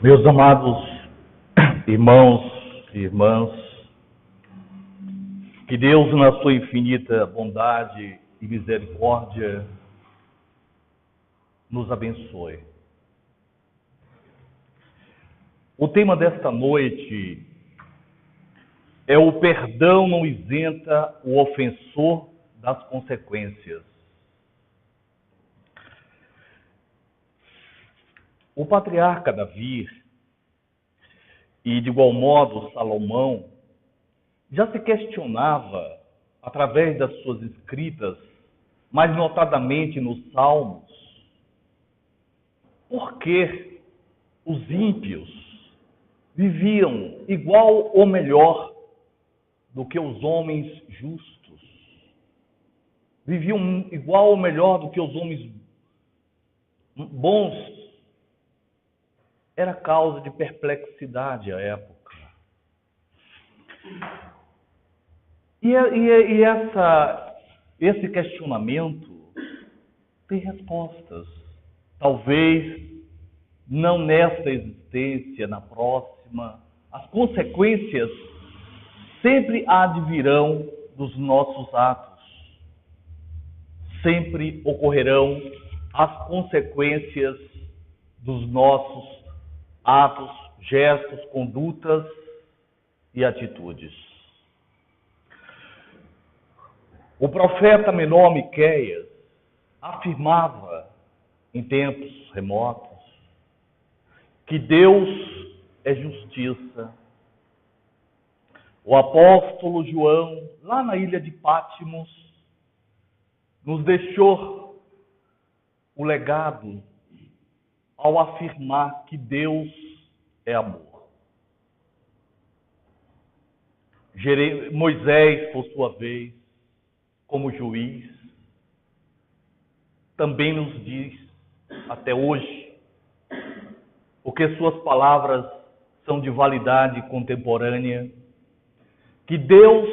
Meus amados irmãos e irmãs, que Deus, na sua infinita bondade e misericórdia, nos abençoe. O tema desta noite é: o perdão não isenta o ofensor das consequências. O patriarca Davi, e de igual modo Salomão, já se questionava, através das suas escritas, mais notadamente nos Salmos, por que os ímpios viviam igual ou melhor do que os homens justos. Viviam igual ou melhor do que os homens bons. Era causa de perplexidade à época. Esse questionamento tem respostas. Talvez não nesta existência, na próxima. As consequências sempre advirão dos nossos atos. Sempre ocorrerão as consequências dos nossos atos, gestos, condutas e atitudes. O profeta menor Miqueias afirmava em tempos remotos que Deus é justiça. O apóstolo João, lá na ilha de Patmos, nos deixou o legado ao afirmar que Deus é amor. Moisés, por sua vez, como juiz, também nos diz, até hoje, porque suas palavras são de validade contemporânea, que Deus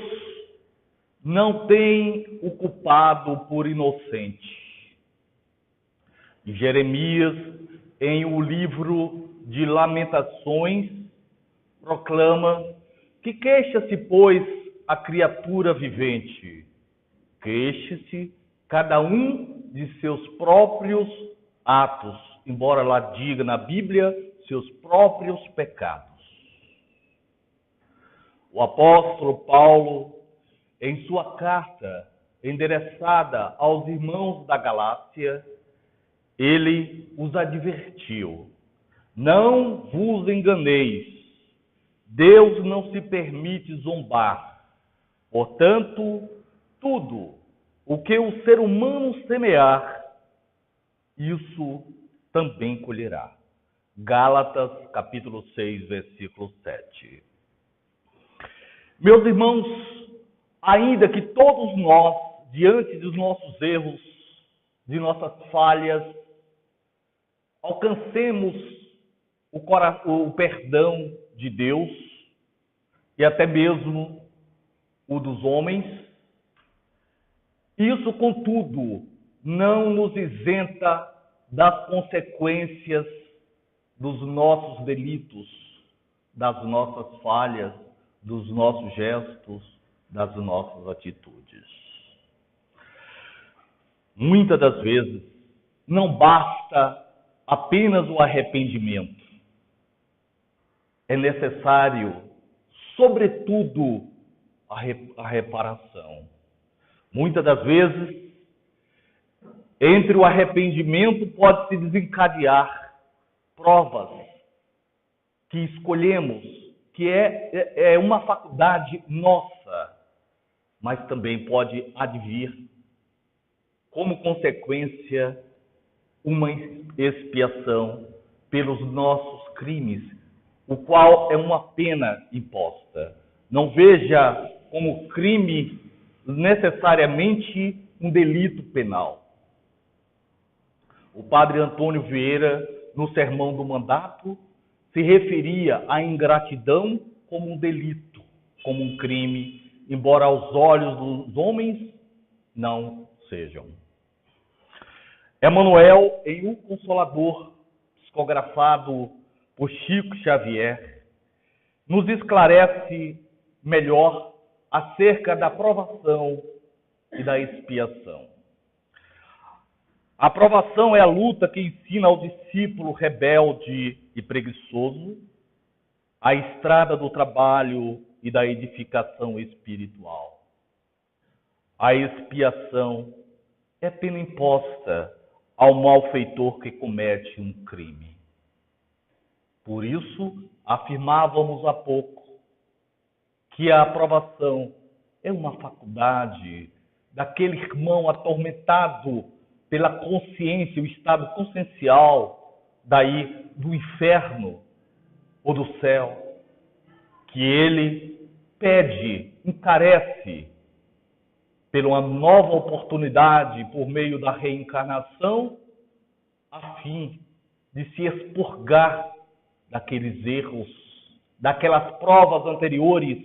não tem o culpado por inocente. E Jeremias, em o livro de Lamentações, proclama que queixa-se, pois, a criatura vivente. Queixe-se cada um de seus próprios atos, embora lá diga na Bíblia, seus próprios pecados. O apóstolo Paulo, em sua carta endereçada aos irmãos da Galácia, ele os advertiu: não vos enganeis, Deus não se permite zombar. Portanto, tudo o que o ser humano semear, isso também colherá. Gálatas, capítulo 6, versículo 7. Meus irmãos, ainda que todos nós, diante dos nossos erros, de nossas falhas, alcancemos o perdão de Deus e até mesmo o dos homens, isso, contudo, não nos isenta das consequências dos nossos delitos, das nossas falhas, dos nossos gestos, das nossas atitudes. Muitas das vezes, não basta apenas o arrependimento. É necessário, sobretudo, a reparação. Muitas das vezes, entre o arrependimento pode-se desencadear provas que escolhemos, que é uma faculdade nossa, mas também pode advir como consequência uma expiação pelos nossos crimes, o qual é uma pena imposta. Não veja como crime necessariamente um delito penal. O padre Antônio Vieira, no Sermão do Mandato, se referia à ingratidão como um delito, como um crime, embora aos olhos dos homens não sejam. Emmanuel, em O Consolador, psicografado o Chico Xavier, nos esclarece melhor acerca da provação e da expiação. A provação é a luta que ensina ao discípulo rebelde e preguiçoso a estrada do trabalho e da edificação espiritual. A expiação é pena imposta ao malfeitor que comete um crime. Por isso, afirmávamos há pouco que a aprovação é uma faculdade daquele irmão atormentado pela consciência, o estado consciencial daí do inferno ou do céu, que ele pede, encarece por uma nova oportunidade por meio da reencarnação, a fim de se expurgar daqueles erros, daquelas provas anteriores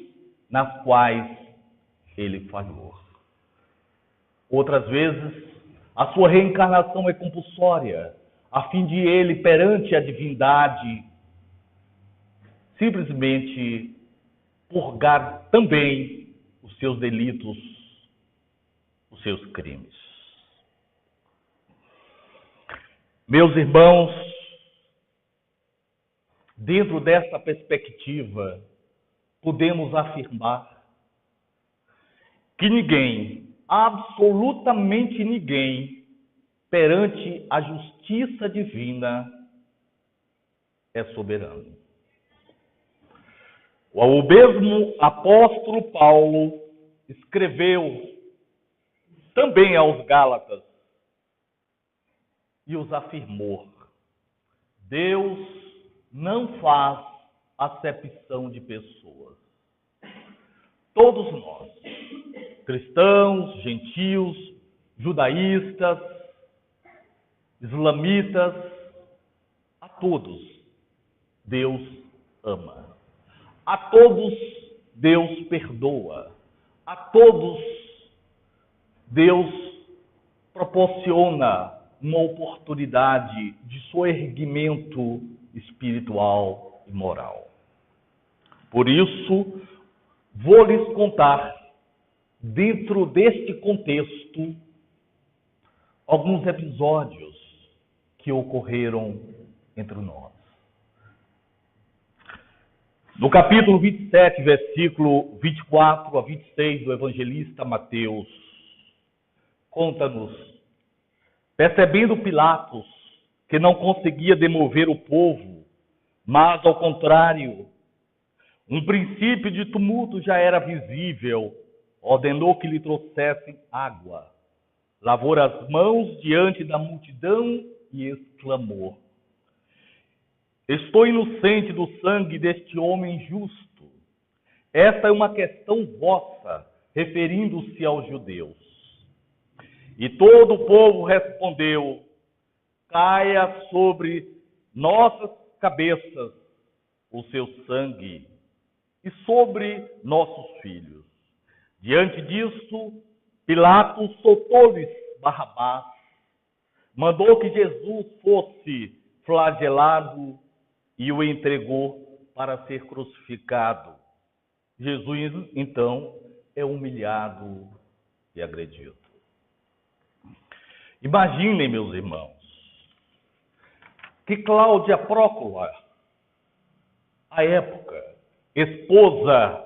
nas quais ele falhou. Outras vezes, a sua reencarnação é compulsória, a fim de ele, perante a divindade, simplesmente purgar também os seus delitos, os seus crimes. Meus irmãos, dentro dessa perspectiva, podemos afirmar que ninguém, absolutamente ninguém, perante a justiça divina, é soberano. O mesmo apóstolo Paulo escreveu também aos Gálatas e os afirmou: Deus não faz acepção de pessoas. Todos nós, cristãos, gentios, judaístas, islamitas, a todos Deus ama. A todos Deus perdoa. A todos Deus proporciona uma oportunidade de soerguimento espiritual e moral. Por isso, vou lhes contar, dentro deste contexto, alguns episódios que ocorreram entre nós. No capítulo 27, versículo 24 a 26 do evangelista Mateus, conta-nos: percebendo Pilatos que não conseguia demover o povo, mas, ao contrário, um princípio de tumulto já era visível, ordenou que lhe trouxessem água. Lavou as mãos diante da multidão e exclamou: estou inocente do sangue deste homem justo. Esta é uma questão vossa, referindo-se aos judeus. E todo o povo respondeu: caia sobre nossas cabeças o seu sangue e sobre nossos filhos. Diante disso, Pilatos soltou-lhes Barrabás, mandou que Jesus fosse flagelado e o entregou para ser crucificado. Jesus, então, é humilhado e agredido. Imaginem, meus irmãos, que Cláudia Prócula, à época, esposa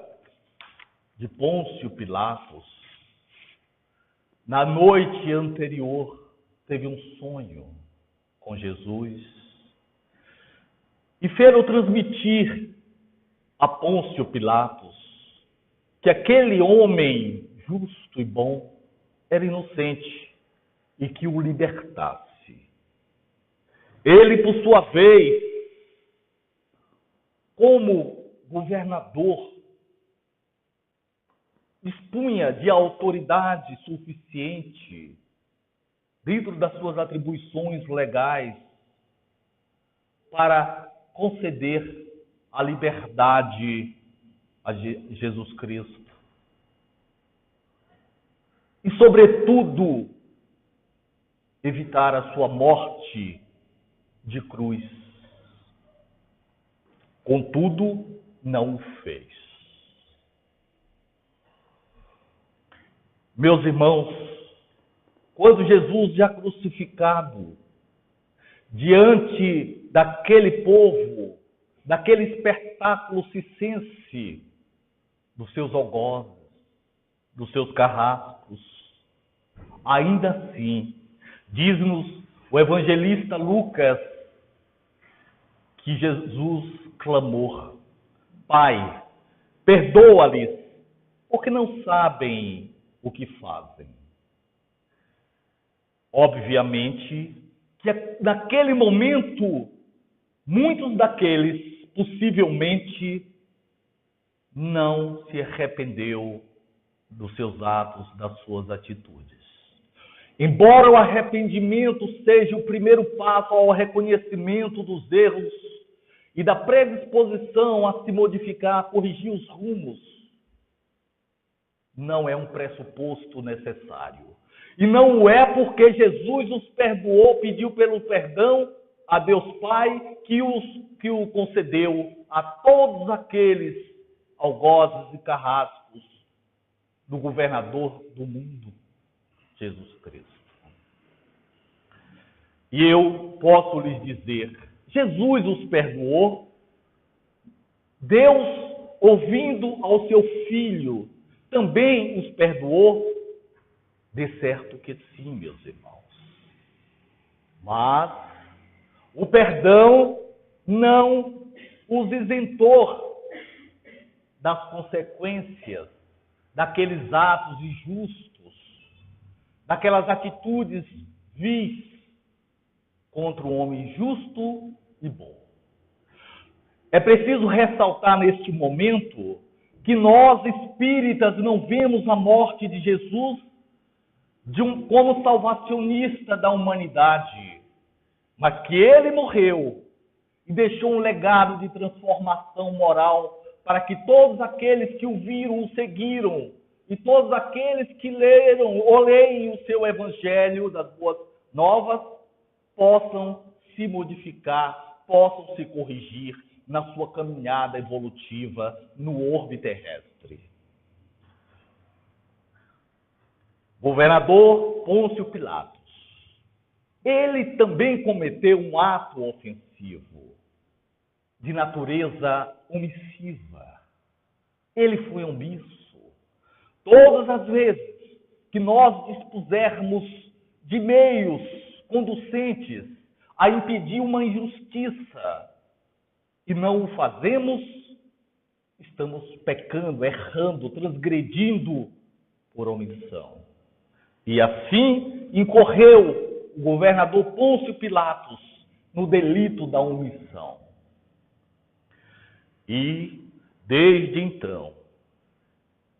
de Pôncio Pilatos, na noite anterior teve um sonho com Jesus e fez-o transmitir a Pôncio Pilatos que aquele homem justo e bom era inocente e que o libertasse. Ele, por sua vez, como governador, dispunha de autoridade suficiente dentro das suas atribuições legais para conceder a liberdade a Jesus Cristo. E, sobretudo, evitar a sua morte de cruz. contudo, não o fez. Meus irmãos, quando Jesus, já crucificado, diante daquele povo, daquele espetáculo circense, dos seus algozes, dos seus carrascos, ainda assim, diz-nos o evangelista Lucas, que Jesus clamou: Pai, perdoa-lhes, porque não sabem o que fazem. Obviamente que naquele momento, muitos daqueles possivelmente não se arrependeu dos seus atos, das suas atitudes. Embora o arrependimento seja o primeiro passo ao reconhecimento dos erros e da predisposição a se modificar, a corrigir os rumos, não é um pressuposto necessário. E não é porque Jesus os perdoou, pediu pelo perdão a Deus Pai, que o concedeu a todos aqueles algozes e carrascos do governador do mundo, Jesus Cristo. E eu posso lhes dizer, Jesus os perdoou, Deus, ouvindo ao seu Filho, também os perdoou. De certo que sim, meus irmãos. Mas o perdão não os isentou das consequências daqueles atos injustos, daquelas atitudes vis contra o homem justo e bom. É preciso ressaltar neste momento que nós, espíritas, não vemos a morte de Jesus como salvacionista da humanidade, mas que ele morreu e deixou um legado de transformação moral para que todos aqueles que o viram, o seguiram, e todos aqueles que leram ou leem o seu evangelho das boas novas, possam se modificar, possam se corrigir na sua caminhada evolutiva no orbe terrestre. Governador Pôncio Pilatos, ele também cometeu um ato ofensivo, de natureza omissiva. Ele foi omisso. Todas as vezes que nós dispusermos de meios conducentes a impedir uma injustiça e não o fazemos, estamos pecando, errando, transgredindo por omissão. E assim incorreu o governador Pôncio Pilatos no delito da omissão. E, desde então,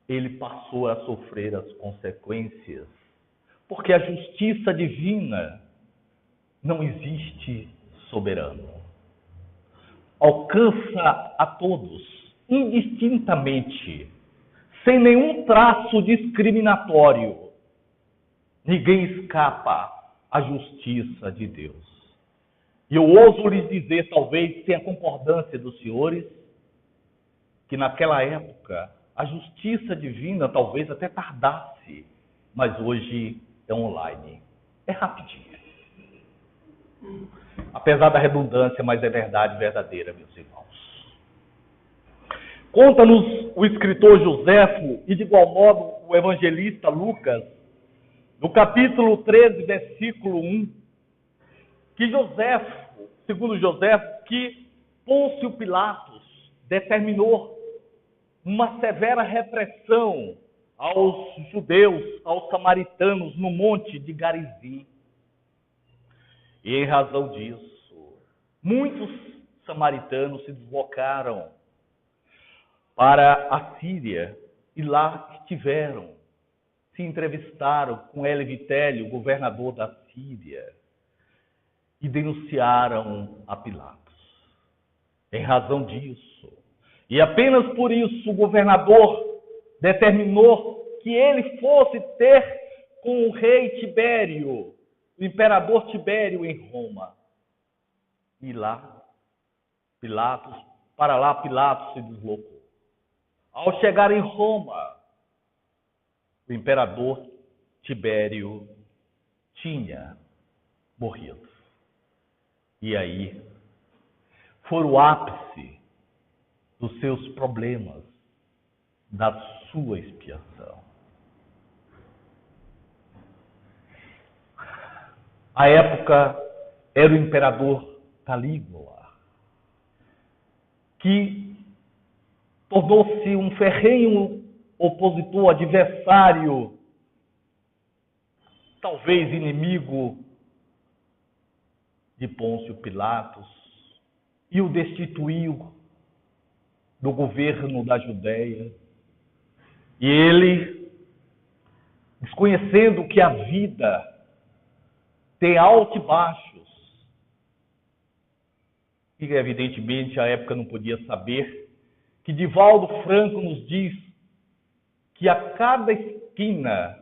ele passou a sofrer as consequências, porque a justiça divina não existe soberano. Alcança a todos, indistintamente, sem nenhum traço discriminatório. Ninguém escapa à justiça de Deus. E eu ouso lhes dizer, talvez sem a concordância dos senhores, que naquela época a justiça divina talvez até tardasse, mas hoje é online. É rapidinho. Apesar da redundância, mas é verdade verdadeira, meus irmãos. Conta-nos o escritor Joséfo e de igual modo o evangelista Lucas, no capítulo 13, versículo 1, que Joséfo, segundo Joséfo, que Pôncio Pilatos determinou uma severa repressão aos judeus, aos samaritanos no monte de Garizim. E em razão disso, muitos samaritanos se deslocaram para a Síria e lá estiveram, se entrevistaram com Hélio Vitélio, governador da Síria, e denunciaram a Pilatos. Em razão disso, e apenas por isso, o governador determinou que ele fosse ter com o rei Tibério, o imperador Tibério em Roma. E lá, Pilatos para lá Pilatos se deslocou. Ao chegar em Roma, o imperador Tibério tinha morrido. E aí foi o ápice dos seus problemas, da sua expiação. A época era o imperador Calígula, que tornou-se um ferrenho opositor, adversário, talvez inimigo de Pôncio Pilatos, e o destituiu do governo da Judéia. E ele, desconhecendo que a vida tem altos e baixos, e evidentemente a época não podia saber, que Divaldo Franco nos diz que a cada esquina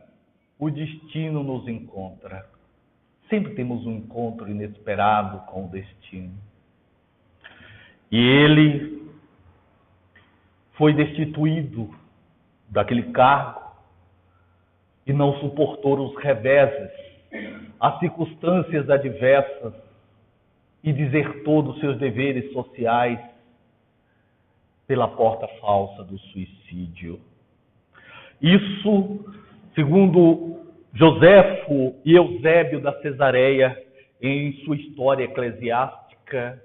o destino nos encontra. Sempre temos um encontro inesperado com o destino. E ele foi destituído daquele cargo e não suportou os reveses, as circunstâncias adversas, e desertou dos seus deveres sociais pela porta falsa do suicídio. Isso, segundo Joséfo e Eusébio da Cesareia, em sua história eclesiástica,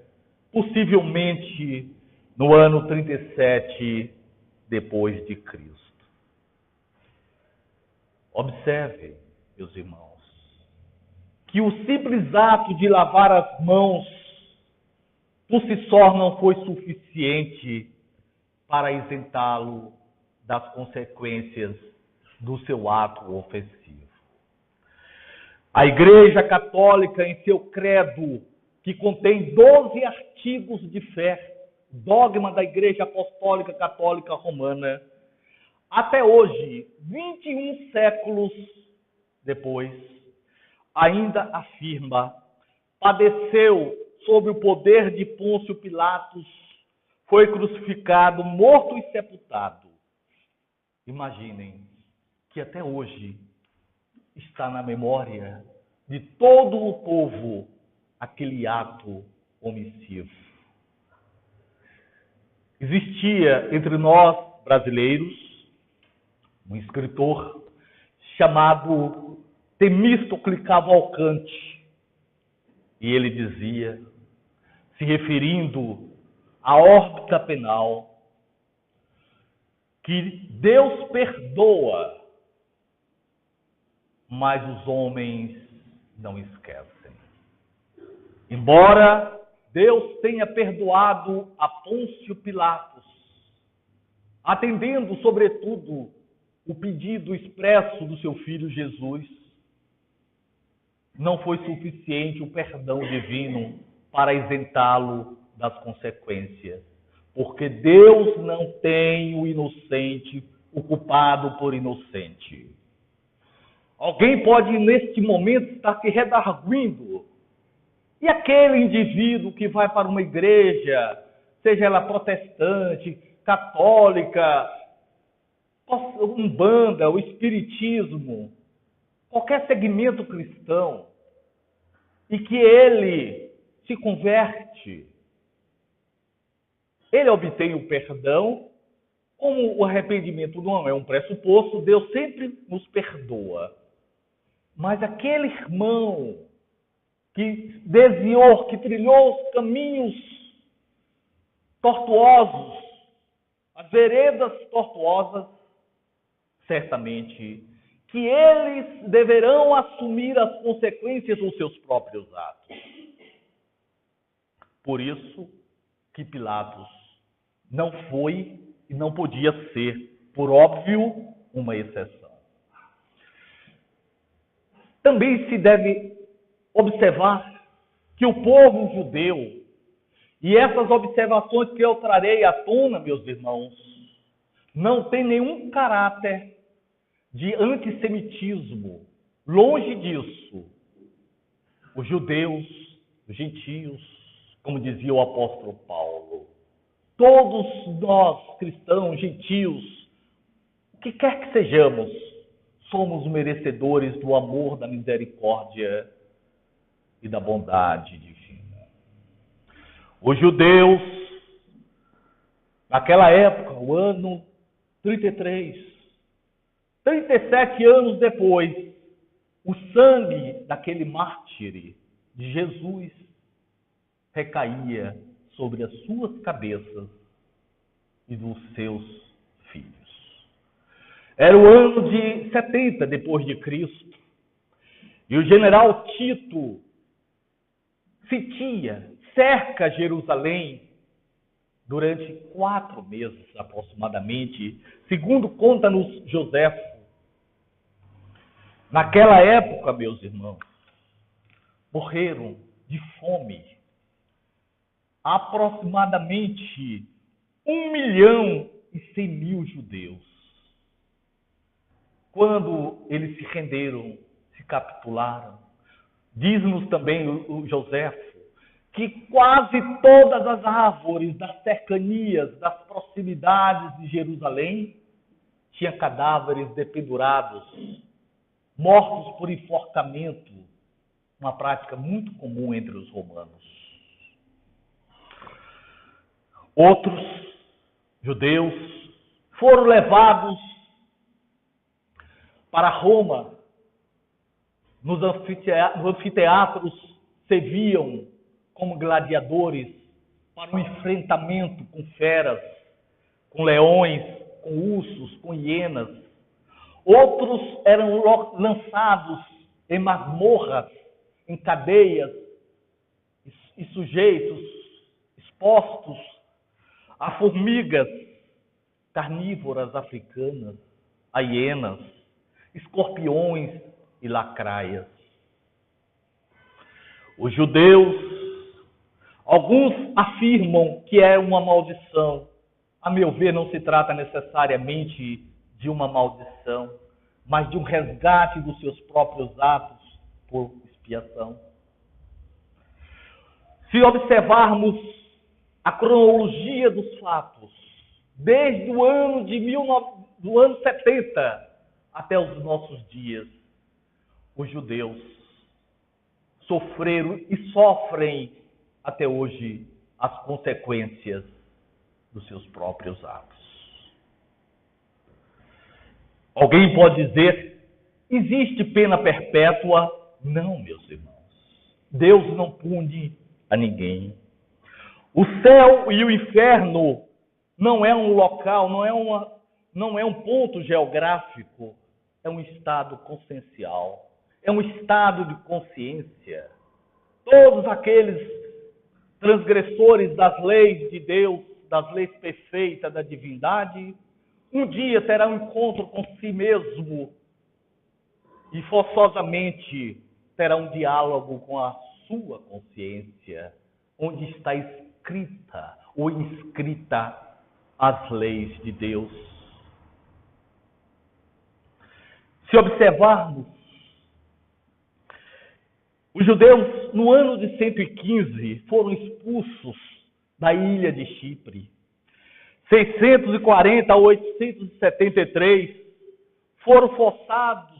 possivelmente no ano 37 depois de Cristo. Observe, meus irmãos, que o simples ato de lavar as mãos por si só não foi suficiente para isentá-lo das consequências do seu ato ofensivo. A Igreja Católica, em seu credo, que contém 12 artigos de fé, dogma da Igreja Apostólica Católica Romana, até hoje, 21 séculos depois, ainda afirma: padeceu sob o poder de Pôncio Pilatos, foi crucificado, morto e sepultado. Imaginem que até hoje está na memória de todo o povo aquele ato omissivo. Existia entre nós, brasileiros, um escritor chamado Temístocle Cavalcante. E ele dizia, se referindo à órbita penal, que Deus perdoa, mas os homens não esquecem. Embora Deus tenha perdoado a Pôncio Pilatos, atendendo, sobretudo, o pedido expresso do seu filho Jesus, não foi suficiente o perdão divino para isentá-lo das consequências. Porque Deus não tem o inocente ocupado por inocente. Alguém pode, neste momento, estar se redarguindo. E aquele indivíduo que vai para uma igreja, seja ela protestante, católica, umbanda, o espiritismo, qualquer segmento cristão, e que ele se converte, ele obtém o perdão. Como o arrependimento não é um pressuposto, Deus sempre nos perdoa. Mas aquele irmão que desviou, que trilhou os caminhos tortuosos, as veredas tortuosas, certamente que eles deverão assumir as consequências dos seus próprios atos. Por isso que Pilatos não foi e não podia ser, por óbvio, uma exceção. Também se deve observar que o povo judeu, e essas observações que eu trarei à tona, meus irmãos, não tem nenhum caráter de antissemitismo. Longe disso. Os judeus, os gentios, como dizia o apóstolo Paulo, Todos nós, cristãos, gentios, o que quer que sejamos, somos merecedores do amor, da misericórdia e da bondade divina. Os judeus, naquela época, o ano 33, 37 anos depois, o sangue daquele mártir de Jesus recaía sobre as suas cabeças e dos seus filhos. Era o ano de 70 depois de Cristo, e o general Tito sitia, cerca Jerusalém durante 4 meses aproximadamente, segundo conta-nos Joséfo. Naquela época, meus irmãos, morreram de fome aproximadamente 1.100.000 judeus. Quando eles se renderam, se capitularam, diz-nos também o Joséfo, que quase todas as árvores das cercanias, das proximidades de Jerusalém, tinham cadáveres dependurados, mortos por enforcamento, uma prática muito comum entre os romanos. Outros judeus foram levados para Roma. Nos anfiteatros serviam como gladiadores para um enfrentamento com feras, com leões, com ursos, com hienas. Outros eram lançados em masmorras, em cadeias e sujeitos, expostos a formigas carnívoras africanas, a hienas, escorpiões e lacraias. Os judeus, alguns afirmam que é uma maldição. A meu ver, não se trata necessariamente de uma maldição, mas de um resgate dos seus próprios atos por expiação. Se observarmos a cronologia dos fatos, desde o ano do ano 70 até os nossos dias, os judeus sofreram e sofrem até hoje as consequências dos seus próprios atos. Alguém pode dizer, existe pena perpétua? Não, meus irmãos. Deus não pune a ninguém. O céu e o inferno não é um local, não é um ponto geográfico, é um estado consciencial, é um estado de consciência. Todos aqueles transgressores das leis de Deus, das leis perfeitas da divindade, um dia terão um encontro com si mesmo e forçosamente terão um diálogo com a sua consciência, onde está escrita ou inscrita as leis de Deus. Se observarmos, os judeus, no ano de 115, foram expulsos da ilha de Chipre. 640 a 873 foram forçados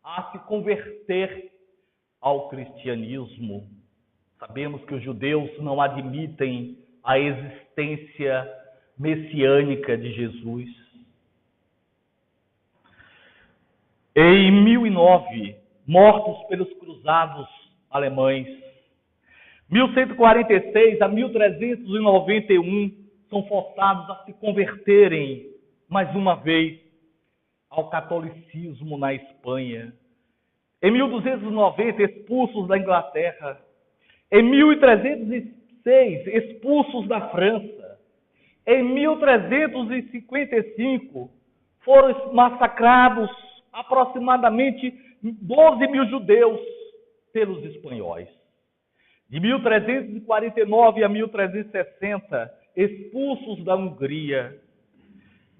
a se converter ao cristianismo. Sabemos que os judeus não admitem a existência messiânica de Jesus. Em 1009, mortos pelos cruzados alemães. 1146 a 1391 são forçados a se converterem mais uma vez ao catolicismo na Espanha. Em 1290, expulsos da Inglaterra. Em 1306, expulsos da França. Em 1355, foram massacrados aproximadamente 12.000 judeus pelos espanhóis. De 1349 a 1360, expulsos da Hungria.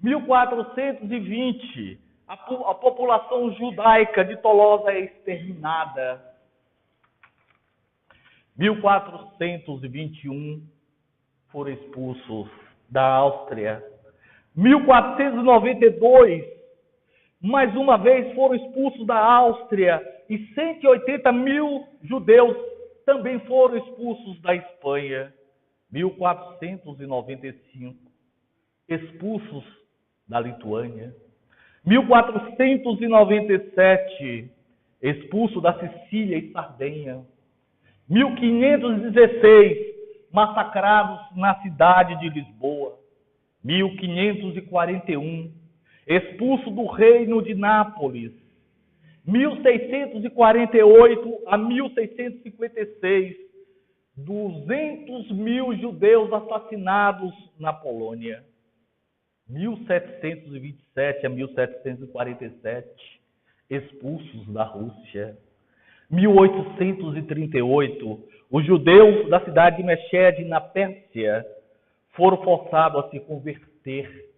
1420, a população judaica de Tolosa é exterminada. 1421, foram expulsos da Áustria. 1492, mais uma vez foram expulsos da Áustria e 180 mil judeus também foram expulsos da Espanha. 1495, expulsos da Lituânia. 1497, expulso da Sicília e Sardenha. 1516, massacrados na cidade de Lisboa. 1541, expulso do reino de Nápoles. 1648 a 1656, 200 mil judeus assassinados na Polônia. 1727 a 1747, expulsos da Rússia. 1838, os judeus da cidade de Meshhed, na Pérsia, foram forçados a se converter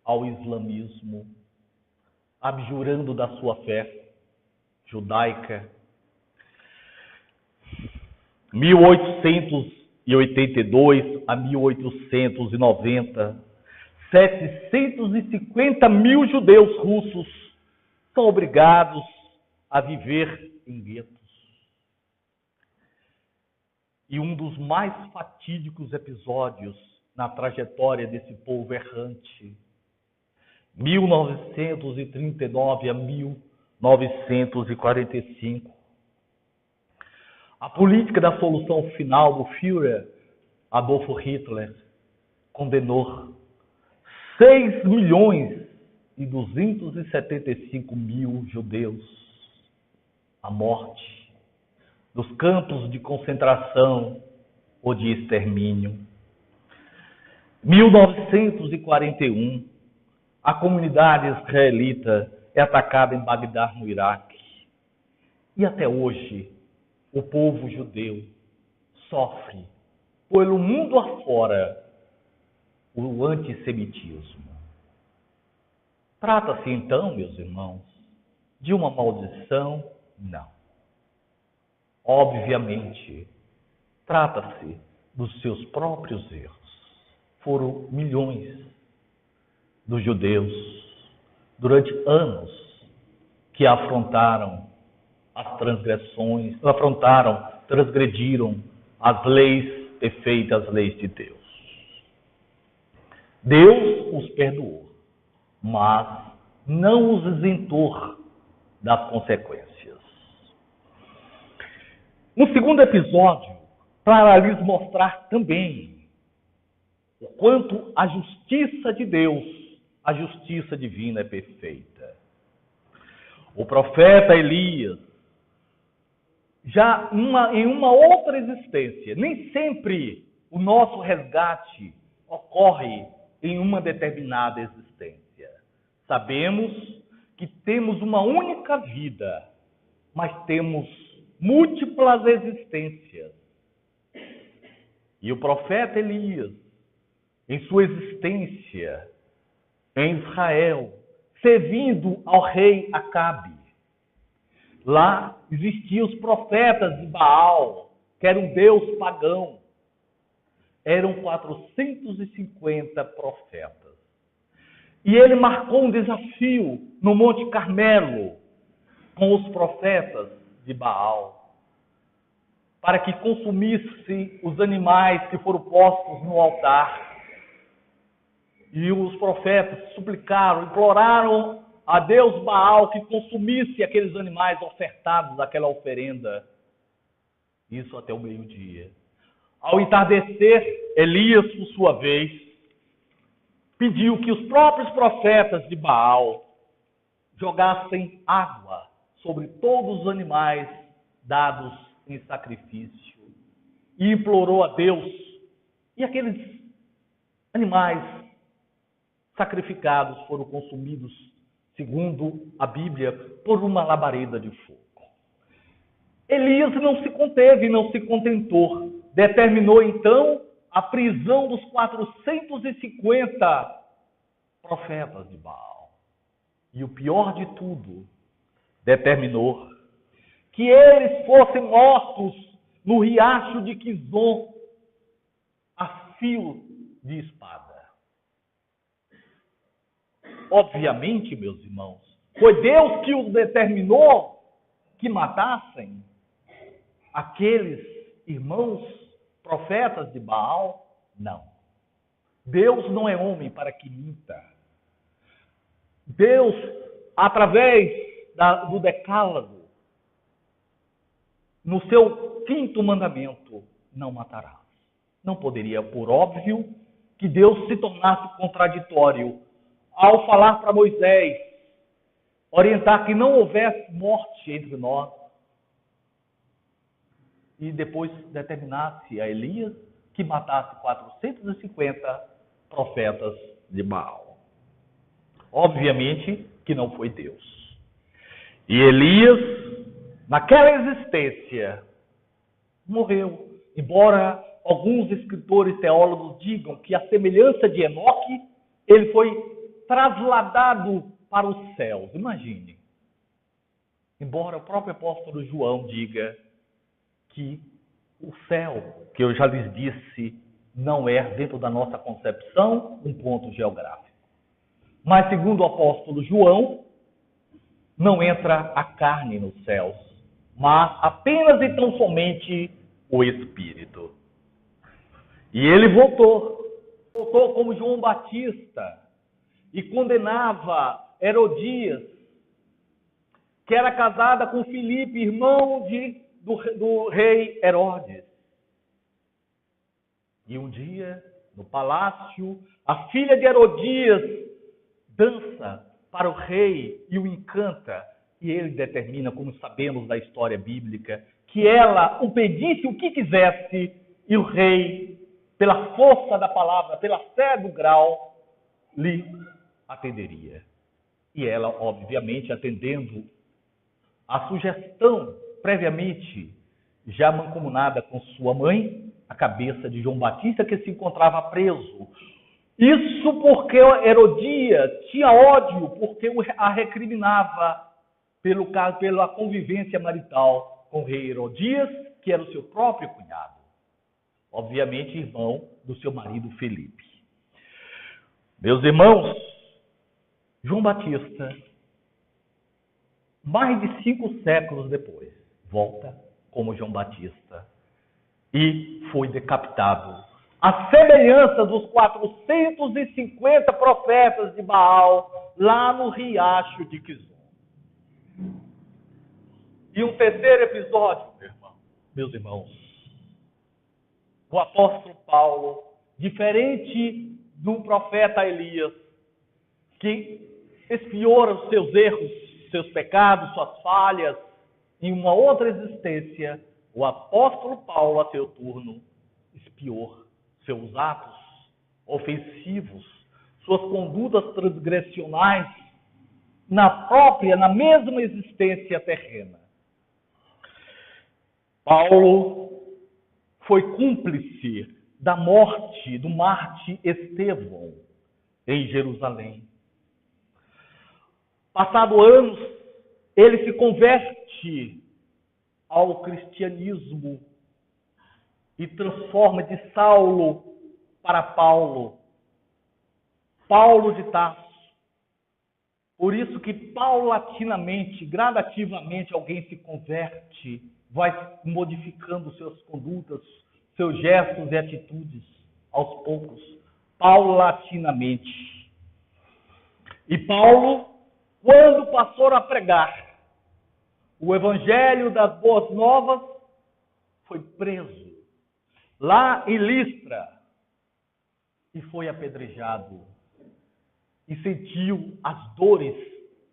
ao islamismo, abjurando da sua fé judaica. 1882 a 1890, 750 mil judeus russos são obrigados a viver em guetos. E um dos mais fatídicos episódios na trajetória desse povo errante, 1939 a 1945, a política da solução final do Führer, Adolf Hitler, condenou 6.275.000 judeus à morte nos campos de concentração ou de extermínio. 1941, a comunidade israelita é atacada em Bagdá, no Iraque. E até hoje, o povo judeu sofre, pelo mundo afora, o antissemitismo. Trata-se então, meus irmãos, de uma maldição? Não. Obviamente, trata-se dos seus próprios erros. Foram milhões dos judeus, durante anos, que afrontaram as transgressões, transgrediram as leis perfeitas, as leis de Deus. Deus os perdoou, mas não os isentou das consequências. No segundo episódio, para lhes mostrar também o quanto a justiça de Deus, a justiça divina é perfeita. O profeta Elias, já em uma outra existência, nem sempre o nosso resgate ocorre em uma determinada existência. Sabemos que temos uma única vida, mas temos múltiplas existências. E o profeta Elias, em sua existência em Israel, servindo ao rei Acabe, lá existiam os profetas de Baal, que era um deus pagão. Eram 450 profetas. E ele marcou um desafio no Monte Carmelo com os profetas de Baal, para que consumisse os animais que foram postos no altar. E os profetas suplicaram, imploraram a Deus Baal que consumisse aqueles animais ofertados, aquela oferenda. Isso até o meio-dia. Ao entardecer, Elias, por sua vez, pediu que os próprios profetas de Baal jogassem água sobre todos os animais dados em sacrifício. E implorou a Deus. E aqueles animais sacrificados foram consumidos, segundo a Bíblia, por uma labareda de fogo. Elias não se conteve, não se contentou. Determinou, então, a prisão dos 450 profetas de Baal. E o pior de tudo, determinou que eles fossem mortos no riacho de Quizon, a fio de espada. Obviamente, meus irmãos, foi Deus que os determinou que matassem aqueles irmãos profetas de Baal? Não. Deus não é homem para que minta. Deus, através do decálogo, no seu 5º mandamento, não matarás. Não poderia, por óbvio, que Deus se tornasse contraditório ao falar para Moisés, orientar que não houvesse morte entre nós, e depois determinasse a Elias que matasse 450 profetas de Baal. Obviamente que não foi Deus. E Elias, naquela existência, morreu. Embora alguns escritores teólogos digam que, a semelhança de Enoque, ele foi trasladado para os céus. Imagine. Embora o próprio apóstolo João diga que o céu, que eu já lhes disse, não é, dentro da nossa concepção, um ponto geográfico. Mas, segundo o apóstolo João, não entra a carne nos céus, mas apenas e tão somente o Espírito. E ele voltou como João Batista e condenava Herodias, que era casada com Filipe, irmão do rei Herodes. E um dia, no palácio, a filha de Herodias dança para o rei e o encanta. E ele determina, como sabemos da história bíblica, que ela o pedisse o que quisesse e o rei, pela força da palavra, pela fé do grau, lhe atenderia. E ela, obviamente, atendendo a sugestão previamente já mancomunada com sua mãe, a cabeça de João Batista, que se encontrava preso. Isso porque Herodias tinha ódio, porque a recriminava pela convivência marital com o rei Herodias, que era o seu próprio cunhado. Obviamente, irmão do seu marido Felipe. Meus irmãos, João Batista, mais de 5 séculos depois, volta como João Batista e foi decapitado. A semelhança dos 450 profetas de Baal lá no riacho de Quizon. E um terceiro episódio, meus irmãos. O apóstolo Paulo, diferente do profeta Elias, que expiou os seus erros, seus pecados, suas falhas, em uma outra existência, o apóstolo Paulo, a seu turno, expiou seus atos ofensivos, suas condutas transgressionais, na mesma existência terrena. Paulo foi cúmplice da morte do mártir Estevão em Jerusalém. Passado anos, ele se converte ao cristianismo e transforma de Saulo para Paulo, Paulo de Tarso. Por isso que paulatinamente, gradativamente, alguém se converte, vai modificando suas condutas, seus gestos e atitudes, aos poucos, paulatinamente. E Paulo, quando passou a pregar o evangelho das boas novas, foi preso lá em Listra e foi apedrejado e sentiu as dores,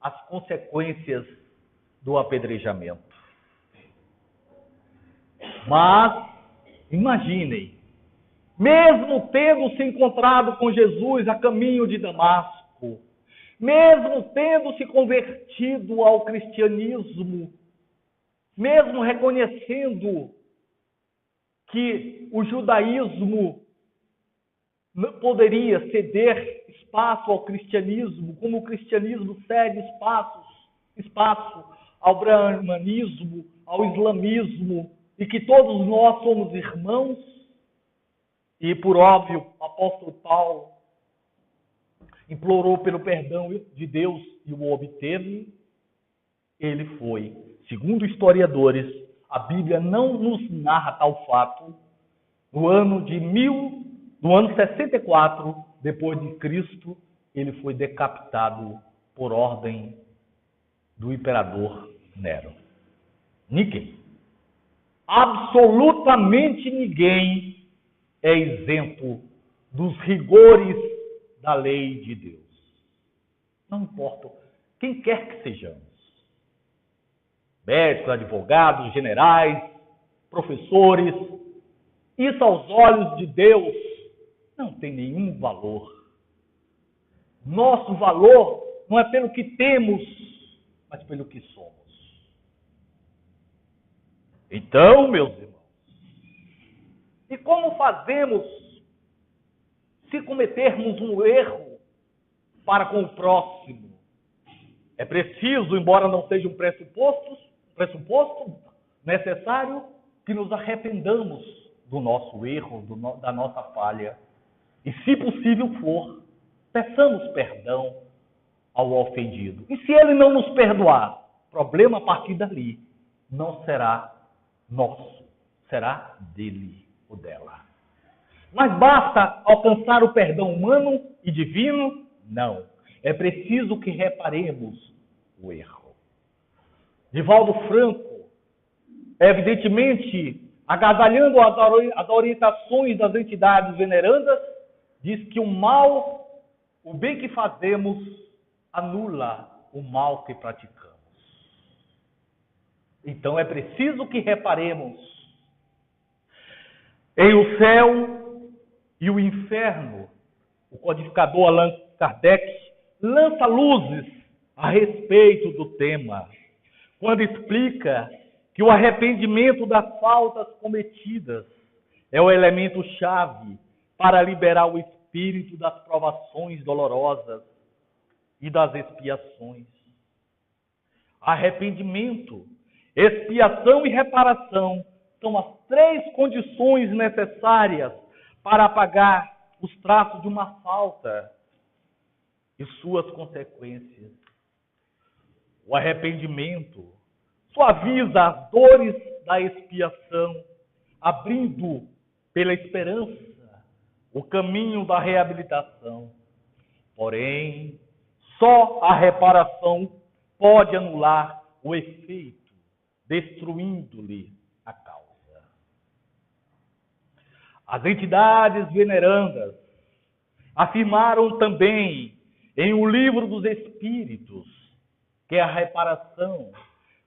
as consequências do apedrejamento. Mas imaginem, mesmo tendo se encontrado com Jesus a caminho de Damasco, mesmo tendo se convertido ao cristianismo, mesmo reconhecendo que o judaísmo não poderia ceder espaço ao cristianismo, como o cristianismo cede espaço ao brahmanismo, ao islamismo, e que todos nós somos irmãos, e por óbvio, o apóstolo Paulo implorou pelo perdão de Deus e o obteve, ele foi. Segundo historiadores, a Bíblia não nos narra tal fato. No ano 64 depois de Cristo, ele foi decapitado por ordem do imperador Nero. Ninguém, absolutamente ninguém é isento dos rigores da lei de Deus. Não importa quem quer que sejamos. Médicos, advogados, generais, professores. Isso aos olhos de Deus não tem nenhum valor. Nosso valor não é pelo que temos, mas pelo que somos. Então, meus irmãos, e como fazemos se cometermos um erro para com o próximo? É preciso, embora não seja um pressuposto necessário, que nos arrependamos do nosso erro, da nossa falha. E, se possível for, peçamos perdão ao ofendido. E se ele não nos perdoar, problema a partir dali não será nosso, será dele ou dela. Mas basta alcançar o perdão humano e divino? Não. É preciso que reparemos o erro. Divaldo Franco, evidentemente, agasalhando as orientações das entidades venerandas, diz que o bem que fazemos, anula o mal que praticamos. Então é preciso que reparemos em o céu e o inferno. O codificador Allan Kardec lança luzes a respeito do tema, quando explica que o arrependimento das faltas cometidas é o elemento-chave para liberar o espírito das provações dolorosas e das expiações. Arrependimento, expiação e reparação são as 3 condições necessárias para apagar os traços de uma falta e suas consequências. O arrependimento suaviza as dores da expiação, abrindo pela esperança o caminho da reabilitação. Porém, só a reparação pode anular o efeito, destruindo-lhe a causa. As entidades venerandas afirmaram também em O Livro dos Espíritos que a reparação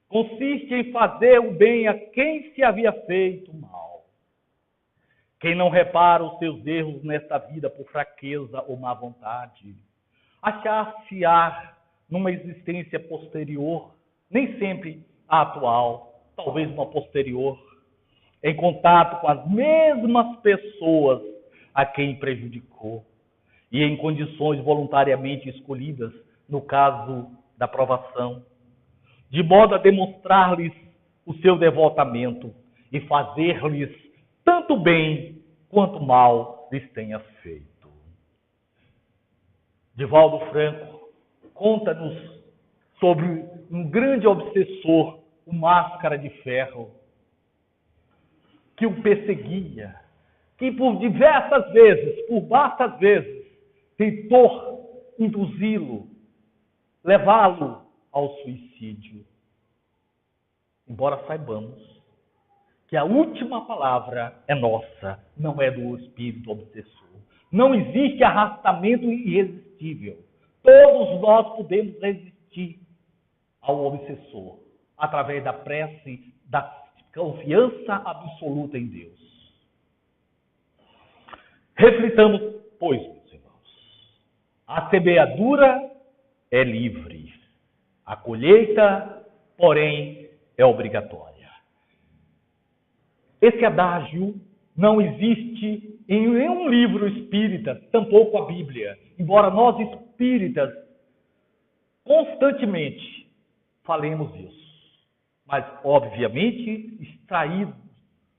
consiste em fazer o bem a quem se havia feito mal. Quem não repara os seus erros nesta vida por fraqueza ou má vontade, achar-se-á numa existência posterior, nem sempre a atual, talvez uma posterior, em contato com as mesmas pessoas a quem prejudicou e em condições voluntariamente escolhidas, no caso da provação, de modo a demonstrar-lhes o seu devotamento e fazer-lhes tanto bem quanto mal lhes tenha feito. Divaldo Franco conta-nos sobre um grande obsessor, o Máscara de Ferro, que o perseguia, que por diversas vezes, por vastas vezes, tentou induzi-lo, levá-lo ao suicídio. Embora saibamos que a última palavra é nossa, não é do espírito obsessor. Não existe arrastamento irresistível. Todos nós podemos resistir ao obsessor através da prece, da confiança absoluta em Deus. Reflitamos, pois, meus irmãos, a semeadura é livre, a colheita, porém, é obrigatória. Esse adágio não existe em nenhum livro espírita, tampouco a Bíblia, embora nós espíritas constantemente falemos isso. Mas, obviamente, extraído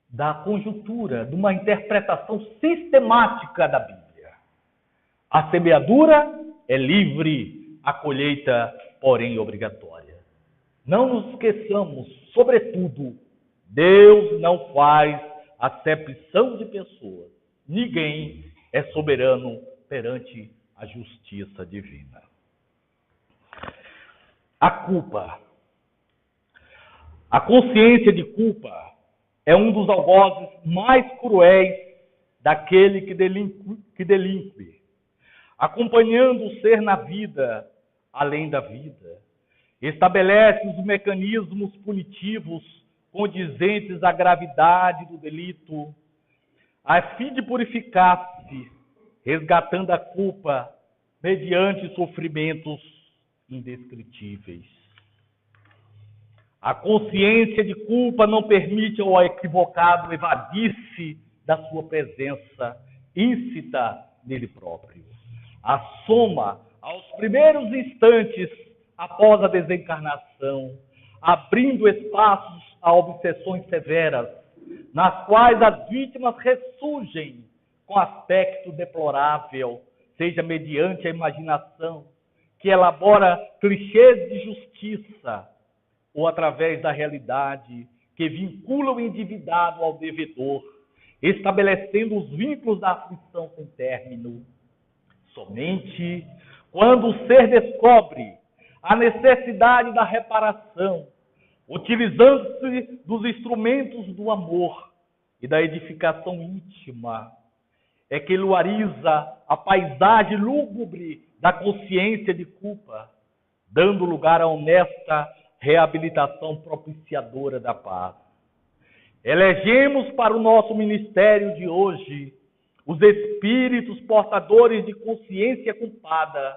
da conjuntura, de uma interpretação sistemática da Bíblia. A semeadura é livre, a colheita, porém, obrigatória. Não nos esqueçamos, sobretudo, Deus não faz acepção de pessoas. Ninguém é soberano perante a justiça divina. A culpa. A consciência de culpa é um dos algozes mais cruéis daquele que delinque, acompanhando o ser na vida, além da vida. Estabelece os mecanismos punitivos condizentes à gravidade do delito, a fim de purificar-se, resgatando a culpa mediante sofrimentos indescritíveis. A consciência de culpa não permite ao equivocado evadir-se da sua presença íncita nele próprio. Assoma aos primeiros instantes após a desencarnação, abrindo espaços a obsessões severas, nas quais as vítimas ressurgem com aspecto deplorável, seja mediante a imaginação, que elabora clichês de justiça, ou através da realidade, que vincula o endividado ao devedor, estabelecendo os vínculos da aflição sem término. Somente quando o ser descobre a necessidade da reparação, utilizando-se dos instrumentos do amor e da edificação íntima, é que luariza a paisagem lúgubre da consciência de culpa, dando lugar à honesta reabilitação propiciadora da paz. Elegemos para o nosso ministério de hoje os espíritos portadores de consciência culpada,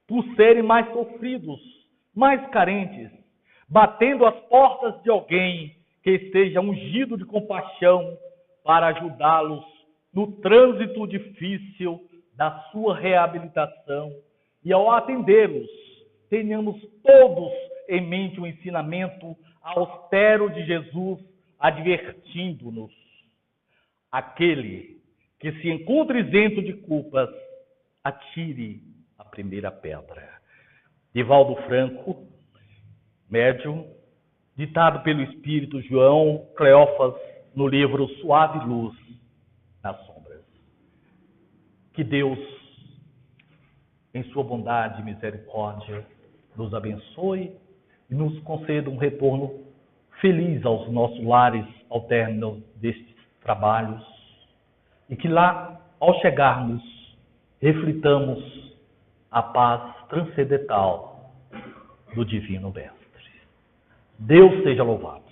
por serem mais sofridos, mais carentes, batendo as portas de alguém que esteja ungido de compaixão para ajudá-los no trânsito difícil da sua reabilitação. E ao atendê-los, tenhamos todos em mente o ensinamento austero de Jesus, advertindo-nos: aquele que se encontra isento de culpas, atire a primeira pedra. Divaldo Franco, médium, ditado pelo Espírito João Cleófas no livro Suave Luz nas Sombras. Que Deus, em sua bondade e misericórdia, nos abençoe e nos conceda um retorno feliz aos nossos lares ao término destes trabalhos, e que lá, ao chegarmos, reflitamos a paz transcendental do Divino Mestre. Deus seja louvado.